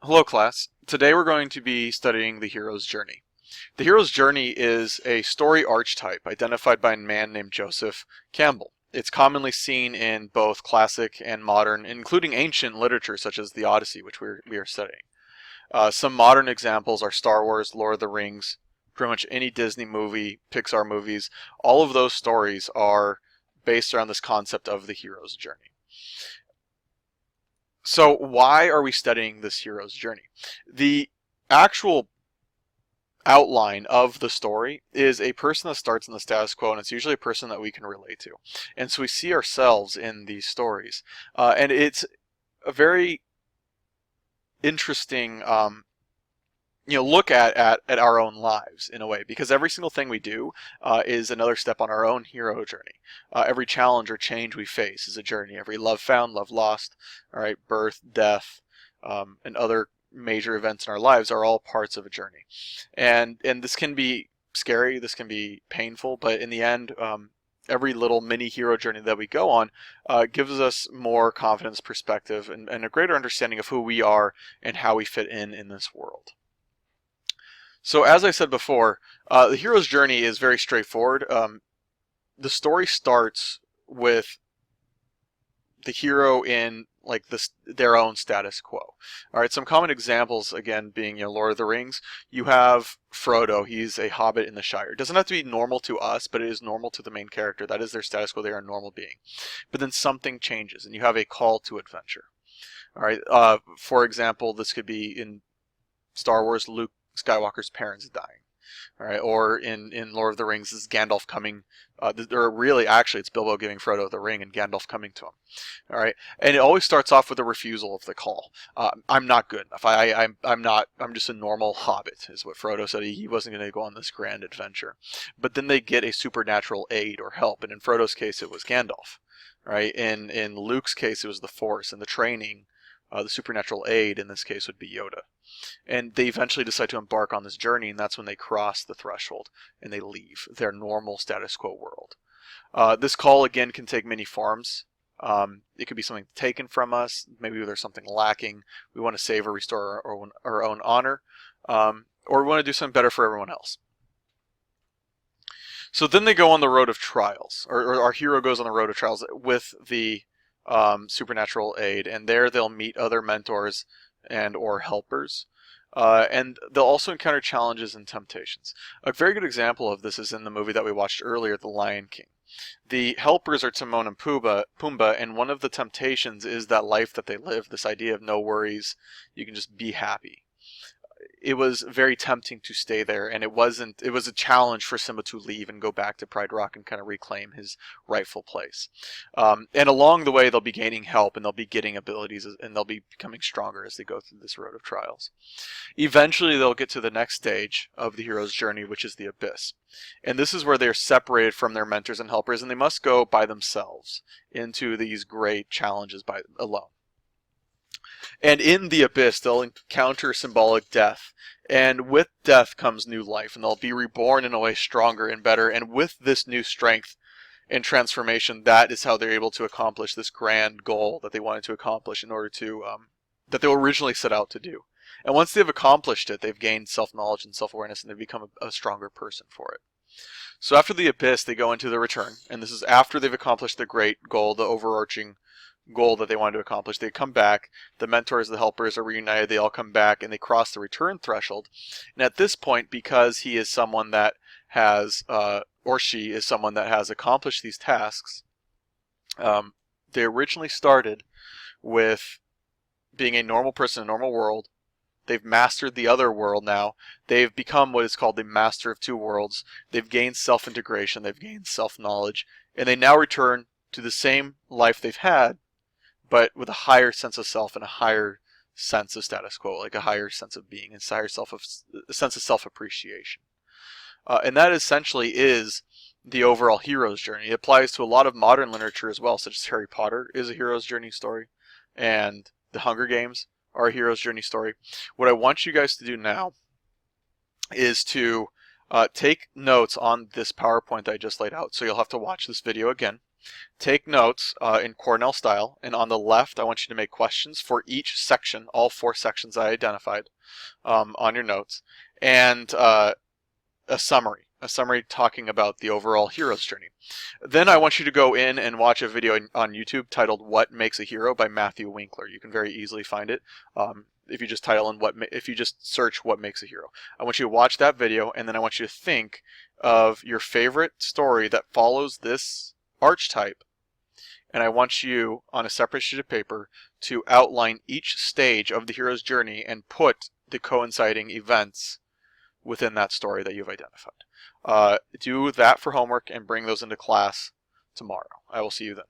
Hello class. Today we're going to be studying the hero's journey. The hero's journey is a story archetype identified by a man named Joseph Campbell. It's commonly seen in both classic and modern, including ancient literature such as the Odyssey, which we are studying. Some modern examples are Star Wars, Lord of the Rings, pretty much any Disney movie, Pixar movies. All of those stories are based around this concept of the hero's journey. So why are we studying this hero's journey? The actual outline of the story is a person that starts in the status quo, and it's usually a person that we can relate to. And so we see ourselves in these stories. And it's a very interesting look at our own lives in a way, because every single thing we do is another step on our own hero journey. Every challenge or change we face is a journey. Every love found, love lost, all right, birth, death, and other major events in our lives are all parts of a journey. And this can be scary, this can be painful, but in the end, every little mini hero journey that we go on gives us more confidence, perspective, and a greater understanding of who we are and how we fit in this world. So as I said before, the hero's journey is very straightforward. The story starts with the hero in their own status quo. All right, some common examples again being Lord of the Rings. You have Frodo. He's a hobbit in the Shire. It doesn't have to be normal to us, but it is normal to the main character. That is their status quo. They are a normal being. But then something changes, and you have a call to adventure. All right. For example, this could be in Star Wars. Luke Skywalker's parents dying, all right, or in Lord of the Rings, is Gandalf coming, or really, actually, it's Bilbo giving Frodo the ring and Gandalf coming to him, all right, and it always starts off with a refusal of the call. I'm not good enough. I'm not. I'm just a normal hobbit, is what Frodo said. He wasn't going to go on this grand adventure, but then they get a supernatural aid or help, and in Frodo's case, it was Gandalf, right? In Luke's case, it was the Force and the training. The supernatural aid in this case would be Yoda. And they eventually decide to embark on this journey, and that's when they cross the threshold and they leave their normal status quo world. This call, again, can take many forms. It could be something taken from us. Maybe there's something lacking. We want to save or restore our own honor. Or we want to do something better for everyone else. So then they go on the road of trials, or our hero goes on the road of trials with the supernatural aid, and there they'll meet other mentors and or helpers, and they'll also encounter challenges and temptations. A very good example of this is in the movie that we watched earlier, The Lion King. The helpers are Timon and Pumbaa, and one of the temptations is that life that they live, this idea of no worries, you can just be happy. It was very tempting to stay there, and it was a challenge for Simba to leave and go back to Pride Rock and kind of reclaim his rightful place. And along the way, they'll be gaining help, and they'll be getting abilities, and they'll be becoming stronger as they go through this road of trials. Eventually, they'll get to the next stage of the hero's journey, which is the abyss. And this is where they're separated from their mentors and helpers, and they must go by themselves into these great challenges alone. And in the abyss, they'll encounter symbolic death. And with death comes new life, and they'll be reborn in a way stronger and better. And with this new strength and transformation, that is how they're able to accomplish this grand goal that they wanted to accomplish in order to, that they originally set out to do. And once they've accomplished it, they've gained self-knowledge and self-awareness, and they've become a stronger person for it. So after the abyss, they go into the return. And this is after they've accomplished the great goal, the overarching goal that they wanted to accomplish. They come back, the mentors, the helpers are reunited, they all come back, and they cross the return threshold. And at this point, because he is someone that has, or she is someone that has accomplished these tasks, they originally started with being a normal person in a normal world. They've mastered the other world now. They've become what is called the master of two worlds. They've gained self-integration, they've gained self-knowledge, and they now return to the same life they've had, but with a higher sense of self and a higher sense of status quo, like a higher sense of being, and a sense of self-appreciation. And that essentially is the overall hero's journey. It applies to a lot of modern literature as well, such as Harry Potter is a hero's journey story, and The Hunger Games are a hero's journey story. What I want you guys to do now is to take notes on this PowerPoint that I just laid out. So you'll have to watch this video again. Take notes in Cornell style, and on the left I want you to make questions for each section, all 4 sections I identified on your notes, and a summary talking about the overall hero's journey. Then I want you to go in and watch a video on YouTube titled "What Makes a Hero" by Matthew Winkler. You can very easily find it if you just if you just search "What Makes a Hero." I want you to watch that video, and then I want you to think of your favorite story that follows this archetype, and I want you on a separate sheet of paper to outline each stage of the hero's journey and put the coinciding events within that story that you've identified. Do that for homework and bring those into class tomorrow. I will see you then.